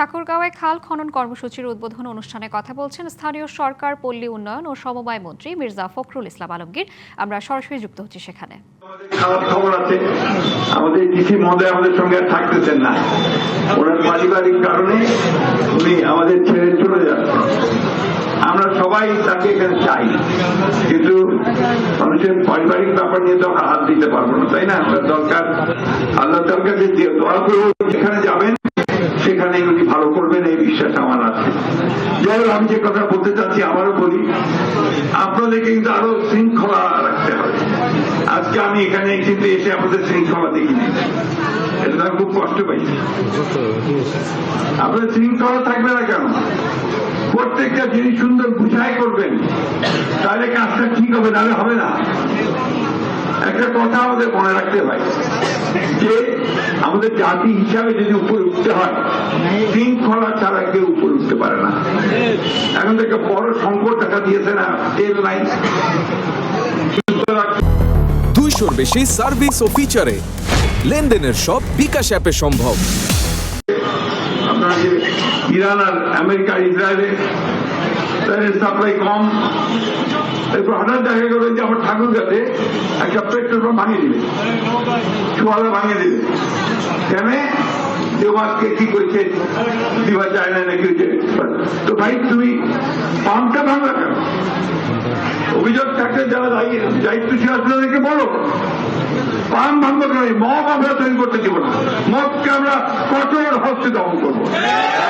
ঠাকুরগাঁওয়ে খাল খনন কর্মসূচির উদ্বোধন অনুষ্ঠানে কথা বলছেন স্থানীয় সরকার, পল্লী উন্নয়ন ও সমবায় মন্ত্রী মির্জা ফখরুল ইসলাম আলমগীর। আমরা সরাসরি যুক্ত হচ্ছি সেখানে। খারাপ খবর আছে, আমাদের ডিসি মহোদয় আমাদের সঙ্গে থাকতেছেন না। ওনার পারিবারিক কারণে উনি আমাদের ছেড়ে চলে যাচ্ছেন। আমরা সবাই তাকে এখানে চাই, কিন্তু মানুষের পারিবারিক ব্যাপার নিয়ে তো হাত দিতে পারবো না, তাই না? আমরা দরকার আল্লাহ তার কাছে দোয়া করবো, যেখানে যাবেন সেখানে উনি ভালো করবেন, এই বিশ্বাস আমার আছে। যাই হোক, আমি যে কথা বলতে চাচ্ছি আবারও বলি, আপনাদেরকে কিন্তু আরো শৃঙ্খলা রাখতে হবে। আজকে আমি এখানে কিন্তু এসে আমাদের শৃঙ্খলা দেখিনি, এটা আমি খুব কষ্ট পাইছি। আপনাদের শৃঙ্খলা থাকবে না কেন? প্রত্যেকটা জিনিস সুন্দর বুঝাই করবেন, তাহলে কাজটা ঠিক হবে, নাহলে হবে না। একটা কথা আমাদের মনে রাখতে হয় যে আমাদের জাতি হিসাবে যদি উপরে উঠতে হয়, শৃঙ্খলা ছাড়া কেউ উপরে উঠতে পারে না। এখন থেকে বড় সংকট দেখা দিয়েছে না, তেল নাই। 200-র বেশি সার্ভিস ও ফিচারে লেনদেনের সব বিকাশ অ্যাপে সম্ভব। আপনারা যে ইরান আর আমেরিকা, ইসরায়েলে তাদের সাপ্লাই কম, এরপর হঠাৎ দেখা গেল যে আমার ঠাকুরগাঁতে একটা পেট্রোল পাম্প ভাঙিয়ে দিবে, চুয়ালা ভাঙিয়ে দিবে। কেন? দেওয়াজকে কি করেছে, দিবা যায় না নাকি? তো ভাই, তুমি পাম্পটা ভাঙলা কেন? অভিযোগ থাকলে যারা দায়িত্বশীল আছে তাদেরকে বলো, পাম্প ভাঙবো কেন? মগ আমরা তৈরি করতে দিব না, মগকে আমরা কঠোর হস্তে দমন করবো।